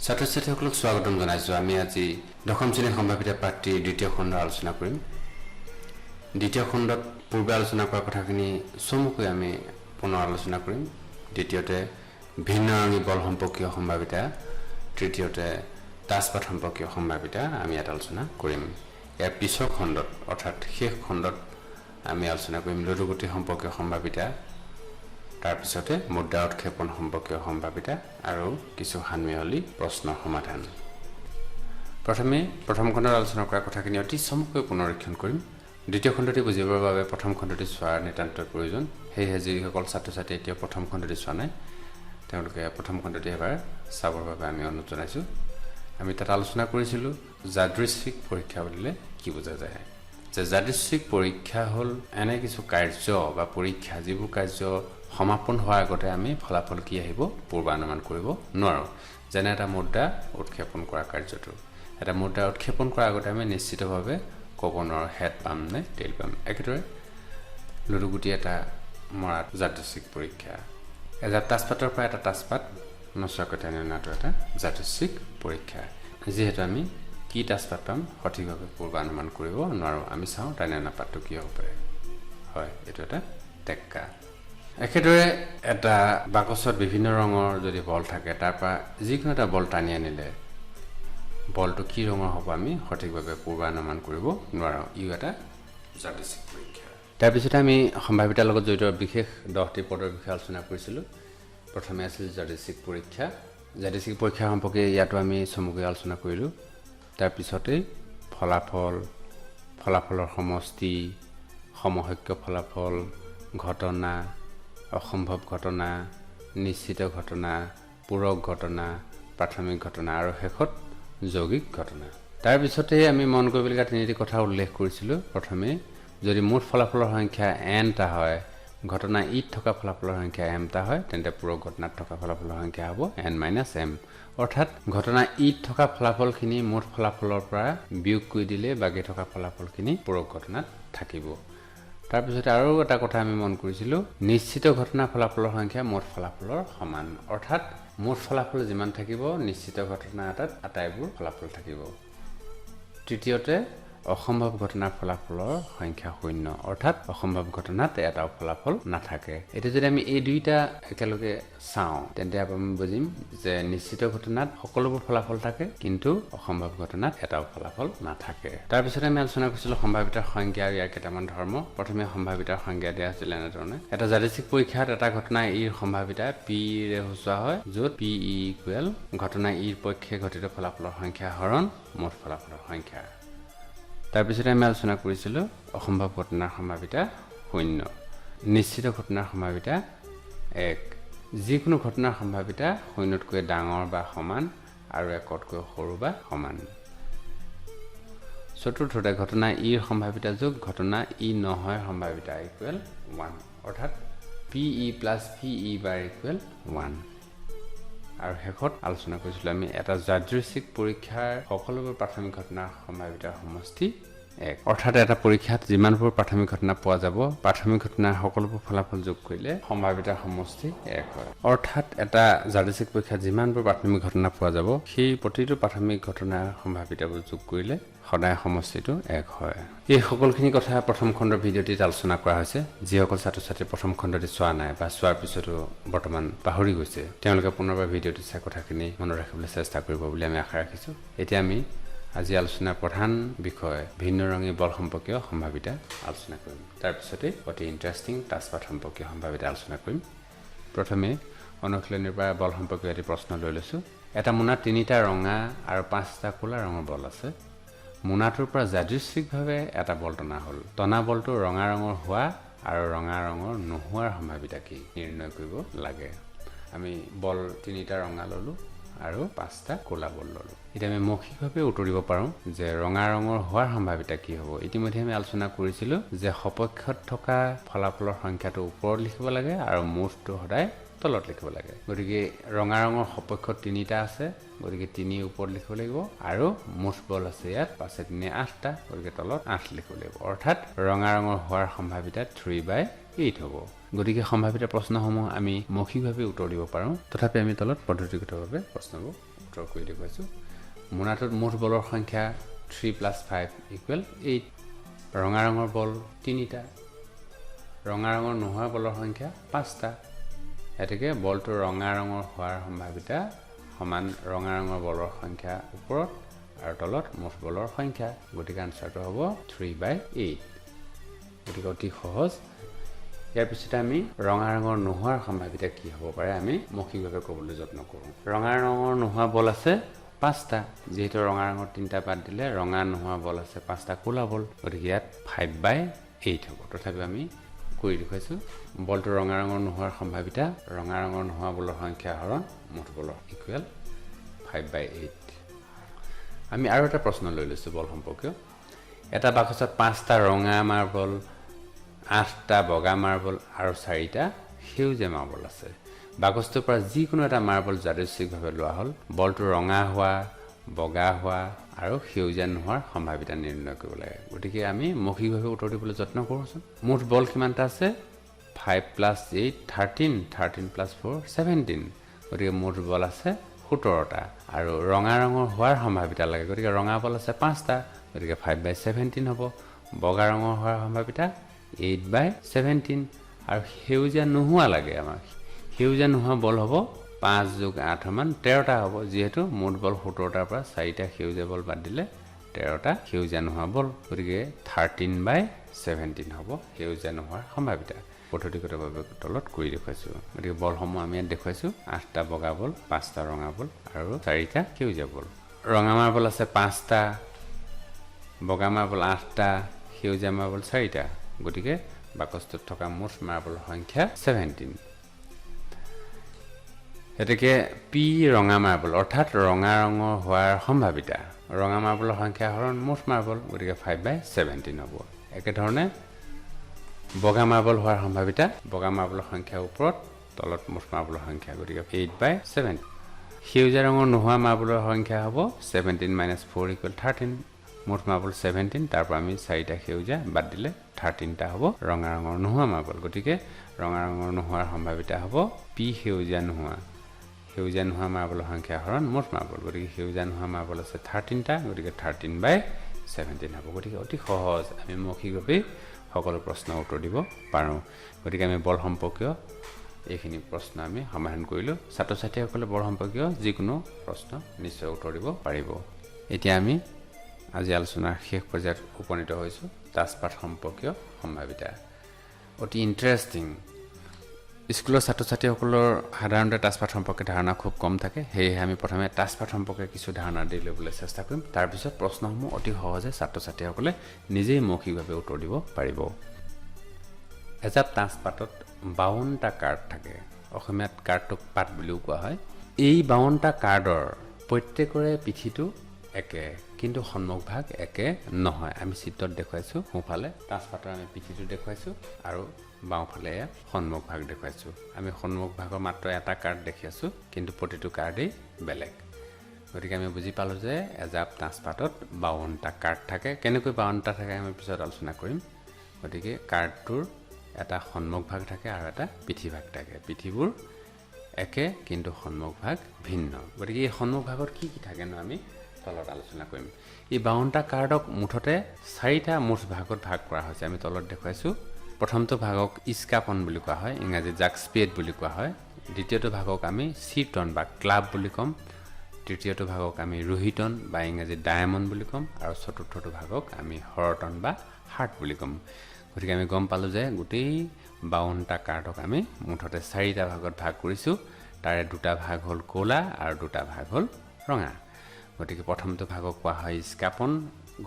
ছাত্ৰ-ছাত্ৰীসকলক স্বাগতম জনাইছো। আমি আজি দশম শ্ৰেণীৰ সম্ভাৱিত পাঠ্যৰ দ্বিতীয় খণ্ড আলোচনা কৰিম। দ্বিতীয় খণ্ডত পূৰ্বে আলোচনা কৰা কথাখিনি চমুকৈ আমি পুনৰ আলোচনা কৰিম। দ্বিতীয়তে ভিন্নৰঙী বল সম্পৰ্কীয় সম্ভাৱিতা, তৃতীয়তে তাছপাত সম্পৰ্কীয় সম্ভাৱিতা আমি ইয়াত আলোচনা কৰিম। ইয়াৰ পিছৰ খণ্ডত অৰ্থাৎ শেষ খণ্ডত আমি আলোচনা কৰিম লুডুগুটি সম্পৰ্কীয় সম্ভাৱিতা, তাৰ পিছতে মুদ্ৰা উৎক্ষেপণ সম্পৰ্কীয় সম্ভাৱিতা আৰু কিছু সানমিহলি প্ৰশ্নৰ সমাধান। প্ৰথমে প্ৰথম খণ্ডত আলোচনা কৰা কথাখিনি অতি চমুকৈ পুনৰীক্ষণ কৰিম। দ্বিতীয় খণ্ডটি বুজিবৰ বাবে প্ৰথম খণ্ডটি চোৱাৰ নিতান্তই প্ৰয়োজন। সেয়েহে যিসকল ছাত্ৰ-ছাত্ৰী এতিয়া প্ৰথম খণ্ডটি চোৱা নাই তেওঁলোকে প্ৰথম খণ্ডটি এবাৰ চাবৰ বাবে আমি অনুৰোধ জনাইছোঁ। আমি তাত আলোচনা কৰিছিলোঁ যাদৃচ্ছিক পৰীক্ষা বুলিলে কি বুজা যায়। যে যাদৃচ্ছিক পৰীক্ষা হ'ল এনে কিছু কাৰ্য বা পৰীক্ষা যিবোৰ কাৰ্য সমাপন হোৱাৰ আগতে আমি ফলাফল কি আহিব পূৰ্বানুমান কৰিব নোৱাৰোঁ। যেনে এটা মুদ্ৰা উৎক্ষেপণ কৰা কাৰ্যটো, এটা মুদ্ৰা উৎক্ষেপণ কৰাৰ আগতে আমি নিশ্চিতভাৱে ক'ব নোৱাৰোঁ হেড পাম নে টেইল পাম। একেদৰে লুডুগুটি এটা মৰা যাদৃচ্ছিক পৰীক্ষা, এটা তাছপাতৰ পৰা এটা তাছপাত নচোৱাকৈ টানি অনাটো এটা যাদৃচ্ছিক পৰীক্ষা। যিহেতু আমি কি তাছপাত পাম সঠিকভাৱে পূৰ্বানুমান কৰিব নোৱাৰোঁ। আমি চাওঁ টানি অনা পাতটো কি হ'ব পাৰে। হয়, এইটো এটা টেক্কা। একেদৰে এটা বাকচত বিভিন্ন ৰঙৰ যদি বল থাকে, তাৰ পৰা যিকোনো এটা বল টানি আনিলে বলটো কি ৰঙৰ হ'ব আমি সঠিকভাৱে পূৰ্বানুমান কৰিব নোৱাৰোঁ। ইও এটা যাদৃচ্ছিক পৰীক্ষা। তাৰপিছতে আমি সম্ভাৱিতাৰ লগত জড়িত বিশেষ 10টি পদৰ বিষয়ে আলোচনা কৰিছিলোঁ। প্ৰথমে আছিল যাদৃচ্ছিক পৰীক্ষা। যাদৃচ্ছিক পৰীক্ষা সম্পৰ্কে ইয়াতো আমি চমুকৈ আলোচনা কৰিলোঁ। তাৰপিছতেই ফলাফলৰ সমষ্টি, সমসংখ্য ফলাফল, ঘটনা, অসম্ভৱ ঘটনা, নিশ্চিত ঘটনা, পূৰক ঘটনা, প্ৰাথমিক ঘটনা আৰু শেষত যৌগিক ঘটনা। তাৰপিছতে আমি মন কৰিবলগীয়া 3টি কথা উল্লেখ কৰিছিলোঁ। প্ৰথমে যদি মুঠ ফলাফলৰ সংখ্যা nটা হয়, ঘটনা ইত থকা ফলাফলৰ সংখ্যা mটা হয়, তেন্তে পূৰক ঘটনাত থকা ফলাফলৰ সংখ্যা হ'ব n-m। অৰ্থাৎ ঘটনা ইত থকা ফলাফলখিনি মুঠ ফলাফলৰ পৰা বিয়োগ কৰি দিলে বাকী থকা ফলাফলখিনি পূৰক ঘটনাত থাকিব। তাৰপিছতে আৰু এটা কথা আমি মন কৰিছিলোঁ, নিশ্চিত ঘটনা ফলাফলৰ সংখ্যা মুঠ ফলাফলৰ সমান। অৰ্থাৎ মুঠ ফলাফল যিমান থাকিব নিশ্চিত ঘটনা এটাত আটাইবোৰ ফলাফল থাকিব। তৃতীয়তে অসম্ভৱ ঘটনাৰ ফলাফলৰ সংখ্যা 0, অৰ্থাৎ অসম্ভৱ ঘটনাত এটাও ফলাফল নাথাকে। এতিয়া যদি আমি এই দুইটা একেলগে চাওঁ তেন্তে আমি বুজিম যে নিশ্চিত ঘটনাত সকলোবোৰ ফলাফল থাকে কিন্তু অসম্ভৱ ঘটনাত এটাও ফলাফল নাথাকে। তাৰপিছতে আমি আলোচনা কৰিছিলোঁ সম্ভাৱিতাৰ সংজ্ঞা আৰু ইয়াৰ কেইটামান ধৰ্ম। প্ৰথমে সম্ভাৱিতাৰ সংজ্ঞা দিয়া হৈছিল এনেধৰণে, এটা যাদৃচ্ছিক পৰীক্ষাত এটা ঘটনা ইৰ সম্ভাৱিতা p-ৰে সূচোৱা হয়, য'ত p ইকুৱেল ঘটনা ইৰ পক্ষে ঘটিত ফলাফলৰ সংখ্যা হৰণ মুঠ ফলাফলৰ সংখ্যা। তাৰপিছতে আমি আলোচনা কৰিছিলোঁ অসম্ভৱ ঘটনাৰ সম্ভাৱিতা 0, নিশ্চিত ঘটনাৰ সম্ভাৱিতা 1, যিকোনো ঘটনাৰ সম্ভাৱিতা 0তকৈ ডাঙৰ বা সমান আৰু 1তকৈ সৰু বা সমান। চতুৰ্থতে ঘটনা ইৰ সম্ভাৱিতা যোগ ঘটনা ই নহয় সম্ভাৱিতা ইকুৱেল 1, অৰ্থাৎ pe প্লাছ pe বাৰ ইকুৱেল 1। আৰু শেষত আলোচনা কৰিছিলোঁ আমি এটা যাদৃচ্ছিক পৰীক্ষাৰ সকলোবোৰ প্ৰাথমিক ঘটনাৰ সম্ভাৱিতাৰ সমষ্টি 1, অৰ্থাৎ এটা পৰীক্ষাত যিমানবোৰ প্ৰাথমিক ঘটনা পোৱা যাব প্ৰাথমিক ঘটনাৰ সকলোবোৰ ফলাফল যোগ কৰিলে সম্ভাৱিতাৰ সমষ্টি 1 হয়। অৰ্থাৎ এটা যাদৃচ্ছিক পৰীক্ষাত যিমানবোৰ প্ৰাথমিক ঘটনা পোৱা যাব সেই প্ৰতিটো প্ৰাথমিক ঘটনাৰ সম্ভাৱিতাবোৰ যোগ কৰিলে সদায় সমষ্টিটো 1 হয়। এই সকলোখিনি কথা প্ৰথম খণ্ডৰ ভিডিঅ'টিত আলোচনা কৰা হৈছে। যিসকল ছাত্ৰ-ছাত্ৰী প্ৰথম খণ্ডটি চোৱা নাই বা চোৱাৰ পিছতো বৰ্তমান পাহৰি গৈছে তেওঁলোকে পুনৰবাৰ ভিডিঅ'টি চাই কথাখিনি মনত ৰাখিবলৈ চেষ্টা কৰিব বুলি আমি আশা ৰাখিছোঁ। এতিয়া আমি আজি আলোচনাৰ প্ৰধান বিষয় ভিন্নৰঙী বল সম্পৰ্কীয় সম্ভাৱিতা আলোচনা কৰিম। তাৰপিছতে অতি ইণ্টাৰেষ্টিং তাছপাত সম্পৰ্কীয় সম্ভাৱিতা আলোচনা কৰিম। প্ৰথমে অনুশীলনীৰ পৰা বল সম্পৰ্কীয় এটি প্ৰশ্ন লৈ লৈছোঁ। এটা মোনাত 3টা ৰঙা আৰু 5টা ক'লা ৰঙৰ বল আছে। মোনাটোৰ পৰা যাদৃচ্ছিকভাৱে এটা বল টনা হ'ল। টনা বলটো ৰঙা ৰঙৰ হোৱা আৰু ৰঙা ৰঙৰ নোহোৱাৰ সম্ভাৱিতা কি নিৰ্ণয় কৰিব লাগে। আমি বল 3টা ৰঙা ল'লোঁ আৰু 5টা ক'লা বল ল'লোঁ। এতিয়া আমি মৌখিকভাৱে উত্তৰ দিব পাৰোঁ যে ৰঙা ৰঙৰ হোৱাৰ সম্ভাৱিতা কি হ'ব। ইতিমধ্যে আমি আলোচনা কৰিছিলোঁ যে সপক্ষত থকা ফলাফলৰ সংখ্যাটো ওপৰত লিখিব লাগে আৰু মুঠটো সদায় তলত লিখিব লাগে। গতিকে ৰঙা ৰঙৰ সপক্ষত 3টা আছে, গতিকে 3 ওপৰত লিখিব লাগিব আৰু মুঠ বল আছে ইয়াত 5-3 8টা, গতিকে তলত 8 লিখিব লাগিব। অৰ্থাৎ ৰঙা ৰঙৰ হোৱাৰ সম্ভাৱিতা 3/8 হ'ব। গতিকে সম্ভাৱিত প্ৰশ্নসমূহ আমি মৌখিকভাৱে উত্তৰ দিব পাৰোঁ, তথাপি আমি তলত পদ্ধতিগতভাৱে প্ৰশ্নবোৰ উত্তৰ কৰি দেখুৱাইছোঁ মোনাটোত মুঠ বলৰ সংখ্যা 3 + 5 = 8 ৰঙা ৰঙৰ বল 3টা ৰঙা ৰঙৰ নোহোৱা বলৰ সংখ্যা 5টা এতেকে বলটো ৰঙা ৰঙৰ হোৱাৰ সম্ভাৱিতা সমান ৰঙা ৰঙৰ বলৰ সংখ্যা ওপৰত আৰু তলত মুঠ বলৰ সংখ্যা গতিকে আনসাৰটো হ'ব 3/8 গতিকে অতি সহজ ইয়াৰ পিছতে আমি ৰঙা ৰঙৰ নোহোৱাৰ সম্ভাৱিতা কি হ'ব পাৰে আমি মৌখিকভাৱে ক'বলৈ যত্ন কৰোঁ ৰঙা ৰঙৰ নোহোৱা বল আছে 5টা যেহেতু ৰঙা ৰঙৰ 3টা বাদ দিলে ৰঙা নোহোৱা বল আছে 5টা কোলা বল গতিকে ইয়াত 5/8 হ'ব তথাপি আমি কৰি দেখুৱাইছোঁ বলটো ৰঙা ৰঙৰ নোহোৱাৰ সম্ভাৱিতা ৰঙা ৰঙৰ নোহোৱা বলৰ সংখ্যা হৰণ মুঠ বলৰ ইকুৱেল 5/8 আমি আৰু এটা প্ৰশ্ন লৈ লৈছোঁ বল সম্পৰ্কীয় এটা বাকচত 5টা ৰঙা মাৰ্বল 8টা বগা মাৰ্বল আৰু 4টা সেউজীয়া মাৰ্বল আছে বাকচটোৰ পৰা যিকোনো এটা মাৰ্বল যাদৃচ্ছিকভাৱে লোৱা হ'ল বলটো ৰঙা হোৱা বগা হোৱা আৰু সেউজীয়া নোহোৱাৰ সম্ভাৱিতা নিৰ্ণয় কৰিব লাগে গতিকে আমি মৌখিকভাৱে উত্তৰ দিবলৈ যত্ন কৰোঁচোন মুঠ বল কিমানটা আছে 5 + 8 13 13 + 4 17 গতিকে মুঠ বল আছে 17টা আৰু ৰঙা ৰঙৰ হোৱাৰ সম্ভাৱিতা লাগে গতিকে ৰঙা বল আছে 5টা গতিকে 5/17 হ'ব বগা ৰঙৰ হোৱাৰ সম্ভাৱিতা 8/17 আৰু সেউজীয়া নোহোৱা লাগে আমাক সেউজীয়া নোহোৱা বল হ'ব 5 + 8 = 13টা হ'ব যেহেতু মুঠ বল 17টাৰ পৰা 4টা সেউজীয়া বল বাদ দিলে 13টা সেউজীয়া নোহোৱা বল গতিকে 13/17 হ'ব সেউজীয়া নোহোৱাৰ সম্ভাৱিতা পদ্ধতিগতভাৱে তলত কৰি দেখুৱাইছোঁ গতিকে বলসমূহ আমি ইয়াত দেখুৱাইছোঁ 8টা বগা বল 5টা ৰঙা বল আৰু 4টা সেউজীয়া বল ৰঙা মাৰ্বল আছে 5টা বগা মাৰ্বল 8টা সেউজীয়া মাৰ্বল 4টা গতিকে বাকচটোত থকা মুঠ মাৰ্বলৰ সংখ্যা 17 এতেকে পি ৰঙা মাৰ্বল অৰ্থাৎ ৰঙা ৰঙৰ হোৱাৰ সম্ভাৱিতা ৰঙা মাৰ্বলৰ সংখ্যা হৰণ মুঠ মাৰ্বল গতিকে 5/17 হ'ব একেধৰণে বগা মাৰ্বল হোৱাৰ সম্ভাৱিতা বগা মাৰ্বলৰ সংখ্যা ওপৰত তলত মুঠ মাৰ্বলৰ সংখ্যা গতিকে 8/17 সেউজীয়া ৰঙৰ নোহোৱা মাৰ্বলৰ সংখ্যা হ'ব 17 - 4 = 13 মুঠ মাৰ্বল 17 তাৰ পৰা আমি 4টা সেউজীয়া বাদ দিলে 13টা হ'ব ৰঙা ৰঙৰ নোহোৱা মাৰ্বল গতিকে ৰঙা ৰঙৰ নোহোৱাৰ সম্ভাৱিতা হ'ব পি সেউজীয়া নোহোৱা মাৰ্বলৰ সংখ্যা হৰণ মুঠ মাৰ্বল গতিকে সেউজীয়া নোহোৱা মাৰ্বল আছে 13টা গতিকে 13/17 হ'ব গতিকে অতি সহজ আমি মৌখিকভাৱে সকলো প্ৰশ্নৰ উত্তৰ দিব পাৰোঁ গতিকে আমি বল সম্পৰ্কীয় এইখিনি প্ৰশ্ন আমি সমাধান কৰিলোঁ ছাত্ৰ ছাত্ৰীসকলে বল সম্পৰ্কীয় যিকোনো প্ৰশ্ন নিশ্চয় উত্তৰ দিব পাৰিব এতিয়া আমি আজি আলোচনাৰ শেষ পৰ্যায়ত উপনীত হৈছোঁ তাছপাঠ সম্পৰ্কীয় সম্ভাৱিতা অতি ইণ্টাৰেষ্টিং স্কুলৰ ছাত্ৰ ছাত্ৰীসকলৰ সাধাৰণতে তাছপাঠ সম্পৰ্কে ধাৰণা খুব কম থাকে সেয়েহে আমি প্ৰথমে তাছপাঠ সম্পৰ্কে কিছু ধাৰণা দি ল'বলৈ চেষ্টা কৰিম তাৰপিছত প্ৰশ্নসমূহ অতি সহজে ছাত্ৰ ছাত্ৰীসকলে নিজেই মৌখিকভাৱে উত্তৰ দিব পাৰিব এজাপ তাছপাঠত 52টা কাৰ্ড থাকে অসমীয়াত কাৰ্ডটোক পাত বুলিও কোৱা হয় এই 52টা কাৰ্ডৰ প্ৰত্যেকৰে পিঠিটো একে কিন্তু সন্মুখ ভাগ একে নহয় আমি চিত্ৰত দেখুৱাইছোঁ সোঁফালে তাছপাঠৰ আমি পিঠিটো দেখুৱাইছোঁ আৰু বাওঁফালে সন্মুখ ভাগ দেখুৱাইছোঁ আমি সন্মুখ ভাগৰ মাত্ৰ এটা কাৰ্ড দেখি আছোঁ কিন্তু প্ৰতিটো কাৰ্ডেই বেলেগ গতিকে আমি বুজি পালোঁ যে এজাপ তাছপাঠত 52টা কাৰ্ড থাকে কেনেকৈ 52টা থাকে আমি পিছত আলোচনা কৰিম গতিকে কাৰ্ডটোৰ এটা সন্মুখ ভাগ থাকে আৰু এটা পিঠি ভাগ থাকে পিঠিবোৰ একে কিন্তু সন্মুখ ভাগ ভিন্ন গতিকে এই সন্মুখ ভাগত কি কি থাকেনো আমি তলত আলোচনা কৰিম এই 52টা কাৰ্ডক মুঠতে 4টা মুঠ ভাগত ভাগ কৰা হৈছে আমি তলত দেখুৱাইছোঁ প্ৰথমটো ভাগক ইস্কাপন বুলি কোৱা হয় ইংৰাজীত যাক স্পেড বুলি কোৱা হয় দ্বিতীয়টো ভাগক আমি চিটন বা ক্লাব বুলি ক'ম তৃতীয়টো ভাগক আমি ৰোহিতন বা ইংৰাজীত ডায়মণ্ড বুলি ক'ম আৰু চতুৰ্থটো ভাগক আমি হৰটন বা হাৰ্ট বুলি ক'ম গতিকে আমি গম পালোঁ যে গোটেই 52টা কাৰ্ডক আমি মুঠতে 4টা ভাগত ভাগ কৰিছোঁ তাৰে 2টা ভাগ হ'ল ক'লা আৰু 2টা ভাগ হ'ল ৰঙা গতিকে প্ৰথমটো ভাগক কোৱা হয় ইস্কাপন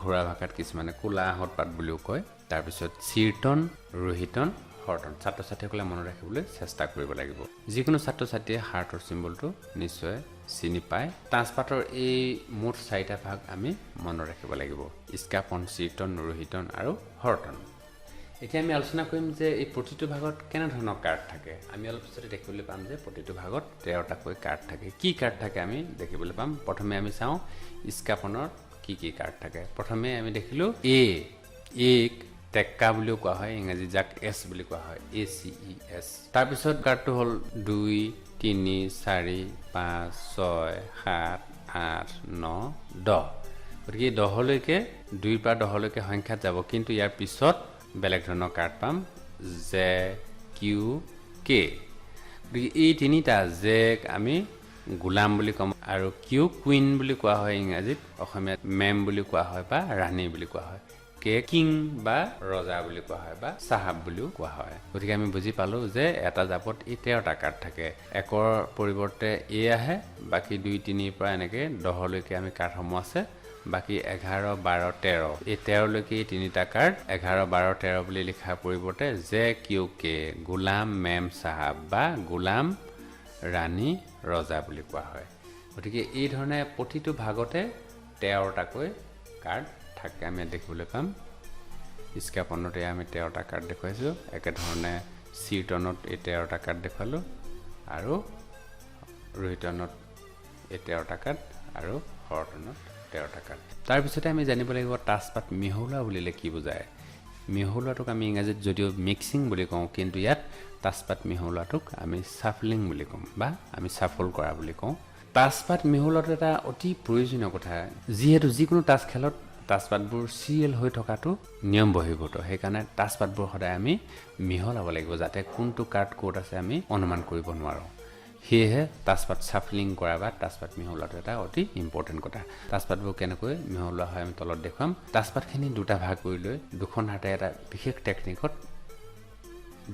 ঘোঁৰা ভাষাত কিছুমানে ক'লা আহঁত পাত বুলিও কয় তাৰপিছত চিৰটন ৰোহিতন হৰটন ছাত্ৰ ছাত্ৰীসকলে মনত ৰাখিবলৈ চেষ্টা কৰিব লাগিব যিকোনো ছাত্ৰ ছাত্ৰীয়ে হাৰ্টৰ চিম্বলটো নিশ্চয় চিনি পায় তাছপাঠৰ এই মুঠ 4টা ভাগ আমি মনত ৰাখিব লাগিব ইস্কাপন চিৰটন ৰোহিতন আৰু হৰটন এতিয়া আমি আলোচনা কৰিম যে এই প্ৰতিটো ভাগত কেনেধৰণৰ কাৰ্ড থাকে আমি অলপ পিছতে দেখিবলৈ পাম যে প্ৰতিটো ভাগত 13টাকৈ কাৰ্ড থাকে কি কাৰ্ড থাকে আমি দেখিবলৈ পাম প্ৰথমে আমি চাওঁ ইস্কাপনৰ কি কি কাৰ্ড থাকে প্ৰথমে আমি দেখিলোঁ এক টেক্কা বুলিও কোৱা হয় ইংৰাজী যাক এছ বুলি কোৱা হয় ACES তাৰপিছত কাৰ্ডটো হ'ল 2 3 4 5 6 7 8 9 10 গতিকে 10 লৈকে 2 পৰা 10 লৈকে সংখ্যাত যাব কিন্তু ইয়াৰ পিছত বেলেগ ধৰণৰ কাৰ্ড পাম জে কিউ কে গতিকে এই তিনিটা জে আমি গোলাম বুলি কম আৰু কিউ কুইন বুলি কোৱা হয় ইংৰাজীত অসমীয়াত মেম বুলি কোৱা হয় বা ৰাণী বুলি কোৱা হয় কে কিং বা ৰজা বুলি কোৱা হয় বা সাহাব বুলিও কোৱা হয় গতিকে আমি বুজি পালো যে এটা জাপত 13টা কাৰ্ড থাকে একৰ পৰিৱৰ্তে এ আহে বাকি 2 3 পৰা এনেকে 10 লৈকে আমি কাৰ্ডসমূহ আছে বাকি 11 12 13 এই 13 লৈকে তিনিটা কাৰ্ড 11 12 13 বুলি লিখাৰ পৰিৱৰ্তে জে কিউ কে গোলাম মেম সাহাব বা গোলাম ৰাণী ৰজা বুলি কোৱা হয় গতিকে এই ধৰণে প্ৰতিটো ভাগতে 13টাকৈ কাৰ্ড থাকে আমি দেখিবলৈ পাম স্ক্যাপনতে আমি 13টা কাৰ্ড দেখুৱাইছো একে ধৰণে সিটনত এই 13টা কাৰ্ড দেখুৱালো আৰু ৰোহিতনত এই 13টা কাৰ্ড আৰু হৰটনত 13টা কাৰ্ড তাৰ পিছতে আমি জানিব লাগিব তাছপাত মিহলোৱা বুলিলে কি বুজায় মিহলোৱাটোক আমি ইংৰাজীত যদিও মিক্সিং বুলি কওঁ কিন্তু ইয়াত তাছপাত মিহলোৱাটোক আমি সাফলিং বুলি কম বা আমি সাফল কৰা বুলি কওঁ তাছপাত মিহলোৱাটো এটা অতি প্ৰয়োজনীয় কথা যিহেতু যিকোনো তাছ খেলত তাছপাতবোৰ সিৰিয়েল হৈ থকাটো নিয়ম বহিৰ্ভূত সেইকাৰণে তাছপাতবোৰ সদায় আমি মিহলাব লাগিব যাতে কোনটো কাৰ্ড ক'ত আছে আমি অনুমান কৰিব নোৱাৰো হেহে তাছপাত সাফলিং কৰা বা তাছপাত মিহলোৱাটো এটা অতি ইম্পৰ্টেন্ট কথা তাছপাতবোৰ কেনেকৈ মিহলোৱা হয় আমি তলত দেখুৱাম তাছপাতখিনি দুটা ভাগ কৰি লৈ দুখন হাতে এটা বিশেষ টেকনিকত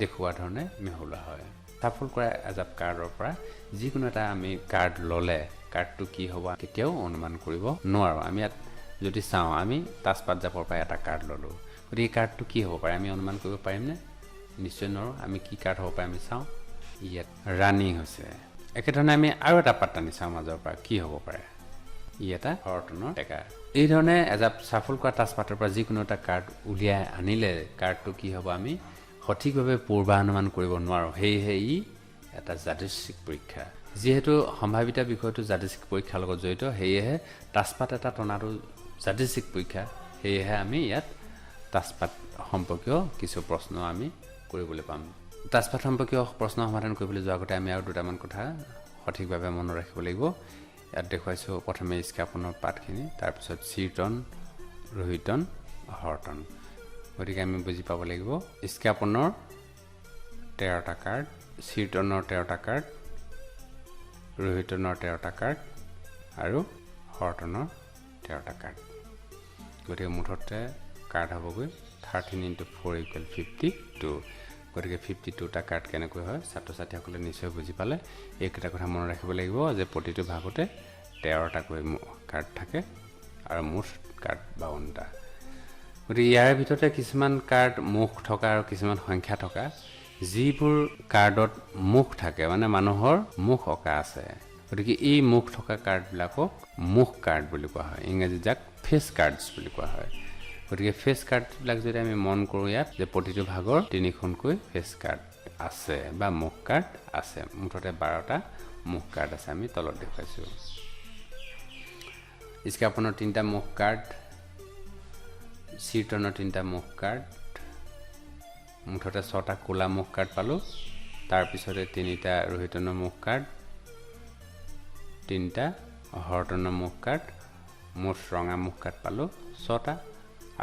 দেখুওৱা ধৰণে মিহলোৱা হয় সাফল কৰা এজাপ কাৰ্ডৰ পৰা যিকোনো এটা আমি কাৰ্ড ললে কাৰ্ডটো কি হ'ব কেতিয়াও অনুমান কৰিব নোৱাৰো আমি যদি চাওঁ আমি তাছপাত জাপৰ পৰা এটা কাৰ্ড ললো গতিকে এই কাৰ্ডটো কি হ'ব পাৰে আমি অনুমান কৰিব পাৰিমনে নিশ্চয় নোৱাৰো আমি কি কাৰ্ড হ'ব পাৰে আমি চাওঁ ইয়াত ৰাণী হৈছে একেধৰণে আমি আৰু এটা পাত্তা নিচাওঁ মাজৰ পৰা কি হ'ব পাৰে ই এটা হৰটনৰ টেকা এই ধৰণে এজাপ সাফল কৰা তাছপাতৰ পৰা যিকোনো এটা কাৰ্ড উলিয়াই আনিলে কাৰ্ডটো কি হ'ব আমি সঠিকভাৱে পূৰ্বানুমান কৰিব নোৱাৰো হেইহে ই এটা যাদৃচ্ছিক পৰীক্ষা যেহেতু সম্ভাৱিত বিষয়টো যাদৃচ্ছিক পৰীক্ষাৰ লগত জড়িত হেইহে তাছপাত এটা টনাটো যাদৃচ্ছিক পৰীক্ষা হেইহে আমি ইয়াত তাছপাত সম্পৰ্কীয় কিছু প্ৰশ্ন আমি কৰিবলৈ পাম তাছপাত সম্পৰ্কীয় প্ৰশ্ন সমাধান কৰিবলৈ যোৱাৰ আগতে আমি আৰু দুটামান কথা সঠিকভাৱে মনত ৰাখিব লাগিব ইয়াত দেখুৱাইছো প্ৰথমে স্ক্যাপনৰ পাঠখিনি তাৰ পিছত সিটন ৰোহিতন হৰটন গতিকে আমি বুজি পাব লাগিব স্ক্যাপনৰ 13টা কাৰ্ড সিটনৰ 13টা কাৰ্ড ৰোহিতনৰ 13টা কাৰ্ড আৰু হৰটনৰ 13টা কাৰ্ড গতিকে মুঠতে কাৰ্ড হ'বগৈ 13 × 4 = 52 গতিকে 52টা কাৰ্ড কেনেকৈ হয় ছাত্ৰ ছাত্ৰীসকলে নিশ্চয় বুজি পালে এইকেইটা কথা মনত ৰাখিব লাগিব যে প্ৰতিটো ভাগতে 13টাকৈ কাৰ্ড থাকে আৰু মুঠ কাৰ্ড 52টা গতিকে ইয়াৰ ভিতৰতে কিছুমান কাৰ্ড মুখ থকা আৰু কিছুমান সংখ্যা থকা যিবোৰ কাৰ্ডত মুখ থাকে মানে মানুহৰ মুখ অকা আছে গতিকে এই মুখ থকা কাৰ্ডবিলাকক মুখ কাৰ্ড বুলি কোৱা হয় ইংৰাজীত যাক ফেচ কাৰ্ডছ বুলি কোৱা হয় গতিকে ফেচ কাৰ্ডবিলাক যদি আমি মন কৰোঁ ইয়াত যে প্ৰতিটো ভাগৰ 3খনকৈ ফেচ কাৰ্ড আছে বা মুখ কাৰ্ড আছে মুঠতে 12টা মুখ কাৰ্ড আছে আমি তলত দেখুৱাইছো স্ক্যাপনৰ 3টা মুখ কাৰ্ড সিটনৰ 3টা মুখ কাৰ্ড মুঠতে 6টা কোলা মুখ কাৰ্ড পালো তাৰ পিছতে 3টা ৰোহিতনৰ মুখ কাৰ্ড 3টা হৰটনৰ মুখ কাৰ্ড মুঠ ৰঙা মুখ কাৰ্ড পালো 6টা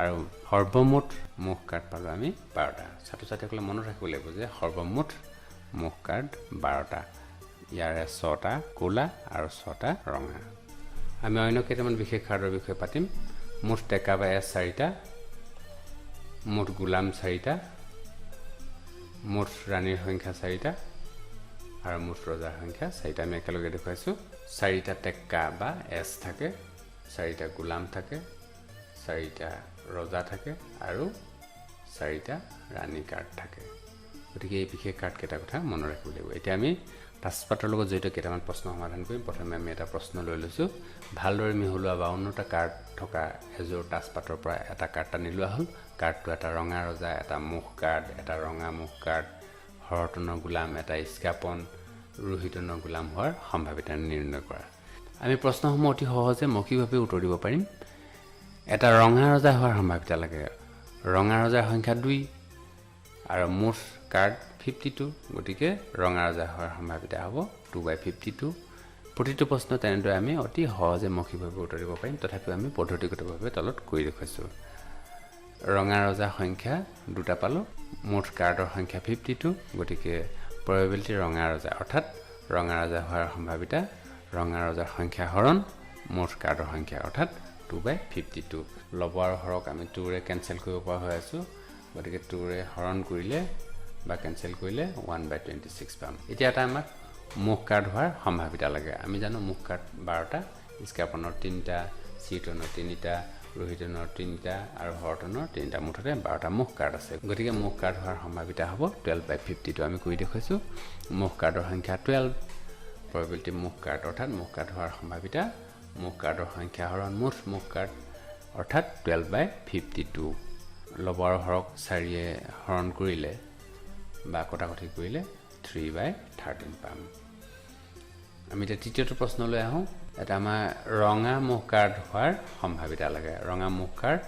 আৰু সৰ্বমুঠ মুখ কাৰ্ড পালো আমি 12টা ছাত্ৰ ছাত্ৰীসকলে মনত ৰাখিব লাগিব যে সৰ্বমুঠ মুখ কাৰ্ড 12টা ইয়াৰে 6টা কোলা আৰু 6টা ৰঙা আমি অন্য কেইটামান বিশেষ কাৰ্ডৰ বিষয়ে পাতিম মুঠ টেকা বা এছ 4টা মুঠ গোলাম 4টা মুঠ ৰাণীৰ সংখ্যা 4টা আৰু মুঠ ৰজাৰ সংখ্যা 4টা আমি একেলগে দেখুৱাইছো 4টা টেকা বা এছ থাকে 4টা গোলাম থাকে 4টা ৰজা থাকে আৰু 4টা ৰাণী কাৰ্ড থাকে গতিকে এই বিশেষ কাৰ্ড কেইটা কথা মনত ৰাখিব লাগিব এতিয়া আমি তাছপাতৰ লগত জড়িত কেইটামান প্ৰশ্ন সমাধান কৰিম প্ৰথমে আমি এটা প্ৰশ্ন লৈ লৈছো ভালদৰে মিহলোৱা 52টা কাৰ্ড থকা এযোৰ তাছপাতৰ পৰা এটা কাৰ্ড টানি লোৱা হ'ল কাৰ্ডটো এটা ৰঙা ৰজা এটা মুখ কাৰ্ড এটা ৰঙা মুখ কাৰ্ড হৰটনৰ গোলাম এটা স্ক্যাপন ৰোহিতনৰ গোলাম হোৱাৰ সম্ভাৱিতা নিৰ্ণয় কৰা আমি প্ৰশ্নসমূহ অতি সহজে মৌখিকভাৱে উত্তৰ দিব পাৰিম এটা ৰঙা ৰজা হোৱাৰ সম্ভাৱিতা লাগে ৰঙা ৰজাৰ সংখ্যা 2 আৰু মুঠ কাৰ্ড 52 গতিকে ৰঙা ৰজা হোৱাৰ সম্ভাৱিতা হ'ব 2/52 প্ৰতিটো প্ৰশ্ন তেনেদৰে আমি অতি সহজে মৌখিকভাৱে উত্তৰ দিব পাৰিম তথাপিও আমি পদ্ধতিগতভাৱে তলত কৰি দেখুৱাইছোঁ ৰঙা ৰজা সংখ্যা দুটা পালো মুঠ কাৰ্ডৰ সংখ্যা 52 গতিকে probability ৰঙা ৰজা অৰ্থাৎ ৰঙা ৰজা হোৱাৰ সম্ভাৱিতা ৰঙা ৰজাৰ সংখ্যা হৰণ মুঠ কাৰ্ডৰ সংখ্যা অৰ্থাৎ 2/52 লব আৰু হৰক আমি 2 ৰে কেনসেল কৰিব পৰা হৈ আছো গতিকে 2 ৰে হৰণ কৰিলে বা কেনসেল কৰিলে 1/26 পাম এতিয়া এটা আমাক মুখ কাৰ্ড হোৱাৰ সম্ভাৱিতা লাগে আমি জানো মুখ কাৰ্ড 12টা স্ক্যাপনৰ 3টা সিটনৰ 3টা रोहितনৰ 3টা আৰু হৰটনৰ 3টা মুঠতে 12টা মুখ কাৰ্ড আছে গতিকে মুখ কাৰ্ড হোৱাৰ সম্ভাৱিতা হ'ব 12/52 আমি কৰি দেখুৱাইছো মুখ কাৰ্ডৰ সংখ্যা 12 probability মুখ কাৰ্ড অৰ্থাৎ মুখ কাৰ্ড হোৱাৰ সম্ভাৱিতা মুখ কাৰ্ডৰ সংখ্যা হৰণ মুঠ মুখ কাৰ্ড অৰ্থাৎ 12/52 লব আৰু হৰক 4 য়ে হৰণ কৰিলে বা কটাকটি কৰিলে 3/13 পাম আমি তৃতীয়টো প্ৰশ্নলৈ আহো এটা আমাৰ ৰঙা মুখ কাৰ্ড হোৱাৰ সম্ভাৱিতা লাগে ৰঙা মুখ কাৰ্ড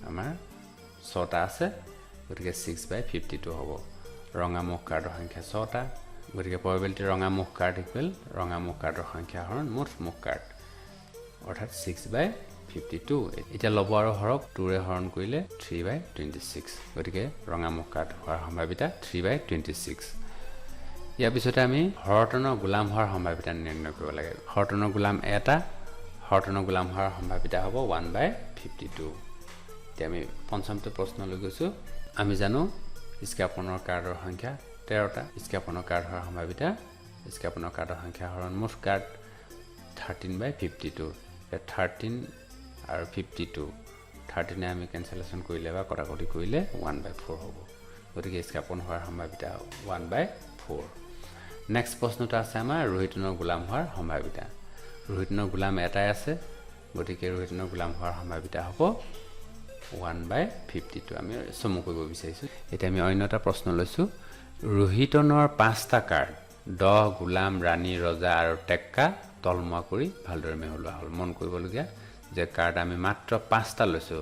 আমাৰ 6টা আছে গতিকে 6/52 হ'ব ৰঙা মুখ কাৰ্ডৰ সংখ্যা 6টা গতিকে probability ৰঙা মুখ কাৰ্ড ইকুৱেল ৰঙা মুখ কাৰ্ডৰ সংখ্যা হৰণ মুঠ মুখ কাৰ্ড অৰ্থাৎ 6/52 এতিয়া লব আৰু হৰক 2 ৰে হৰণ কৰিলে 3/26 গতিকে ৰঙা মুখ কাৰ্ড হোৱাৰ সম্ভাৱিতা 3/26 ইয়াৰ পিছতে আমি হৰটনৰ গোলাম হোৱাৰ সম্ভাৱিতা নিৰ্ণয় কৰিব লাগে হৰটনৰ গোলাম এটা হৰটনৰ গোলাম হোৱাৰ সম্ভাৱিতা হ'ব 1/52 এতিয়া আমি পঞ্চমটো প্ৰশ্নলৈ গৈছো আমি জানো স্ক্যাপনৰ কাৰ্ডৰ সংখ্যা 13টা স্ক্যাপনৰ কাৰ্ড হোৱাৰ সম্ভাৱিতা স্ক্যাপনৰ কাৰ্ডৰ সংখ্যা হৰণ মুঠ কাৰ্ড 13/52 13 আৰু 52 13 আমি কেনসেলেশন কৰিলে বা কটাকটি কৰিলে 1/4 হ'ব গতিকে স্ক্যাপন হোৱাৰ সম্ভাৱিতা 1/4 নেক্সট প্ৰশ্নটো আছে আমাৰ ৰোহিতনৰ গোলাম হোৱাৰ সম্ভাৱিতা ৰোহিতনৰ গোলাম এটাই আছে গতিকে ৰোহিতনৰ গোলাম হোৱাৰ সম্ভাৱিতা হ'ব 1/52 আমি সম কৰিব বিচাৰিছো এতিয়া আমি অন্য এটা প্ৰশ্ন লৈছো ৰোহিতনৰ 5টা কাৰ্ড 10 গোলাম ৰাণী ৰজা আৰু টেক্কা তলমুৱা কৰি ভালদৰে মেহলোৱা হল মন কৰিবলগীয়া যে কাৰ্ড আমি মাত্ৰ 5টা লৈছো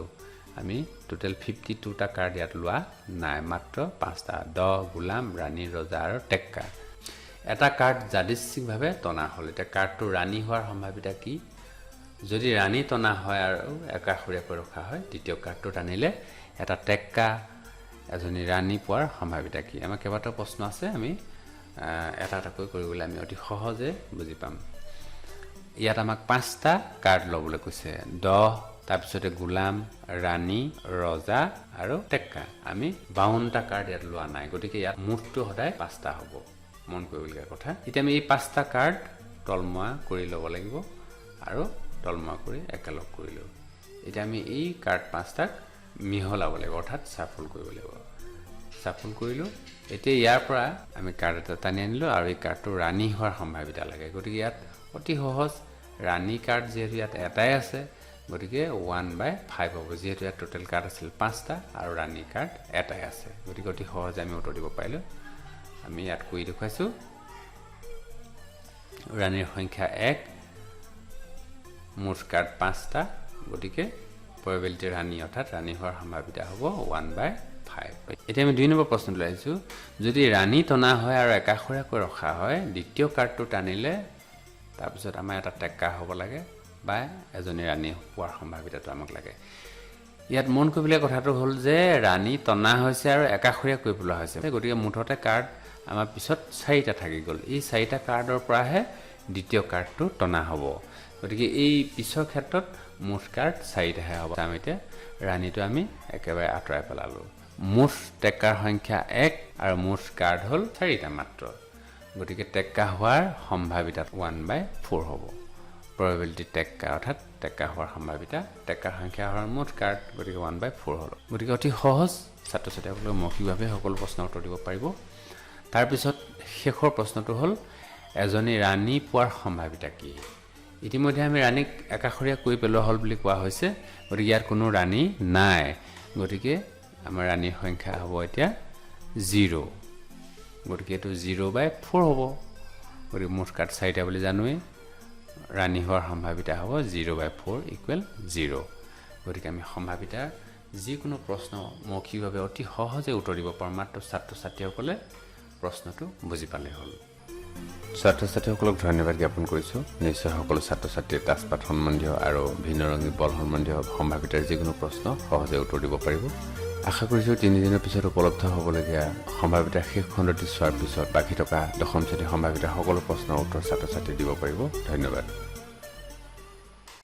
আমি টোটাল 52টা কাৰ্ড ইয়াত লোৱা নাই মাত্ৰ 5টা 10 গোলাম ৰাণী ৰজা আৰু টেক্কা এটা কাৰ্ড যাদৃচ্ছিকভাৱে টনা হল এটা কাৰ্ডটো ৰাণী হোৱাৰ সম্ভাৱিতা কি যদি ৰাণী টনা হয় আৰু একাখৰীয়াকৈ ৰখা হয় দ্বিতীয় কাৰ্ডটো টানিলে এটা টেক্কা এজনী ৰাণী পোৱাৰ সম্ভাৱিতা কি আমাৰ কেইবাটাও প্ৰশ্ন আছে আমি এটা এটাকৈ কৰিবলৈ আমি অতি সহজে বুজি পাম ইয়াত আমাক 5টা কাৰ্ড লবলৈ কৈছে 10 তাৰপিছতে গোলাম ৰাণী ৰজা আৰু টেক্কা আমি 52টা কাৰ্ড ইয়াত লোৱা নাই গতিকে ইয়াত মুঠটো সদায় 5টা হ'ব মন কৰিবলগীয়া কথা এতিয়া আমি এই 5টা কাৰ্ড তলমুৱা কৰি ল'ব লাগিব আৰু তলমুৱা কৰি একেলগ কৰিলো এতিয়া আমি এই কাৰ্ড 5টাক মিহলাব লাগিব অৰ্থাৎ সাফল কৰিব লাগিব সাফল কৰিলো এতিয়া ইয়াৰ পৰা আমি কাৰ্ড এটা টানি আনিলো আৰু এই কাৰ্ডটো ৰাণী হোৱাৰ সম্ভাৱিতা লাগে গতিকে ইয়াত অতি সহজ ৰাণী কাৰ্ড যেহেতু ইয়াত এটাই আছে গতিকে 1/5 হ'ব যেহেতু ইয়াত টোটাল কাৰ্ড আছিল 5টা আৰু ৰাণী কাৰ্ড এটাই আছে গতিকে অতি সহজে আমি উত্তৰ দিব পাৰিলো আমি ইয়াত কৰি দেখুৱাইছো ৰাণীৰ সংখ্যা 1 মুঠ কাৰ্ড 5টা গতিকে probability ৰাণী অৰ্থাৎ ৰাণী হোৱাৰ সম্ভাৱিতা হ'ব 1/5 এতিয়া আমি 2 নম্বৰ প্ৰশ্নলৈ আহিছো যদি ৰাণী টনা হয় আৰু একাখৰীয়াকৈ ৰখা হয় দ্বিতীয় কাৰ্ডটো টানিলে তাৰপিছত আমাৰ এটা টেক্কা হ'ব লাগে বা এজনী ৰাণী হোৱাৰ সম্ভাৱিতাটো আমাক লাগে ইয়াত মন কৰিবলগীয়া কথাটো হ'ল যে ৰাণী টনা হৈছে আৰু একাখৰীয়া কৰি পেলোৱা হৈছে গতিকে মুঠতে কাৰ্ড আমাৰ পিছত 4টা থাকি গ'ল এই 4টা কাৰ্ডৰ পৰাহে দ্বিতীয় কাৰ্ডটো টনা হ'ব গতিকে এই পিছৰ ক্ষেত্ৰত মুঠ কাৰ্ড 4টাহে হ'ব আমি এতিয়া ৰাণীটো আমি একেবাৰে আঁতৰাই পেলালো মুঠ টেক্কাৰ সংখ্যা 1 আৰু মুঠ কাৰ্ড হ'ল 4টা মাত্ৰ গতিকে টেক্কা হোৱাৰ সম্ভাৱিতা 1/4 হ'ব probability টেক্কা অৰ্থাৎ টেক্কা হোৱাৰ সম্ভাৱিতা টেক্কাৰ সংখ্যা হৰণ মুঠ কাৰ্ড গতিকে 1/4 হ'ল গতিকে অতি সহজ ছাত্ৰ ছাত্ৰীসকলে মৌখিকভাৱে সকলো প্ৰশ্ন উত্তৰ দিব পাৰিব তাৰ পিছত শেষৰ প্ৰশ্নটো হ'ল এজনী ৰাণী পোৱাৰ সম্ভাৱিতা কি ইতিমধ্যে আমি ৰাণীক একাখৰীয়া কৰি পেলোৱা হ'ল বুলি কোৱা হৈছে গতিকে ইয়াত কোনো ৰাণী নাই গতিকে আমাৰ ৰাণীৰ সংখ্যা হ'ব এতিয়া 0 গতিকে এটো 0/4 হ'ব গতিকে মুঠ কাৰ্ড 4টা বুলি জানোৱে ৰাণী হোৱাৰ সম্ভাৱিতা হ'ব 0/4 ইকুৱেল 0 গতিকে আমি সম্ভাৱিতা যিকোনো প্ৰশ্ন মৌখিকভাৱে অতি সহজে উত্তৰ দিব পাৰোঁ মাত্ৰ ছাত্ৰ ছাত্ৰীসকলে প্ৰশ্নটো বুজি পালে হ'ল ছাত্ৰ ছাত্ৰীসকলক ধন্যবাদ জ্ঞাপন কৰিছোঁ। নিশ্চয় সকলো ছাত্ৰ ছাত্ৰীয়ে তাছপাত সম্বন্ধীয় আৰু ভিন্ন ৰঙী বল সম্বন্ধীয় সম্ভাৱিতাৰ যিকোনো প্ৰশ্ন সহজে উত্তৰ দিব পাৰিব। আশা কৰিছোঁ 3 দিনৰ পিছত উপলব্ধ হ'বলগীয়া সম্ভাৱিতাৰ শেষ খণ্ডটি চোৱাৰ পিছত বাকী থকা দশম শ্ৰেণীৰ সম্ভাৱিতাৰ সকলো প্ৰশ্নৰ উত্তৰ ছাত্ৰ ছাত্ৰী দিব পাৰিব। ধন্যবাদ।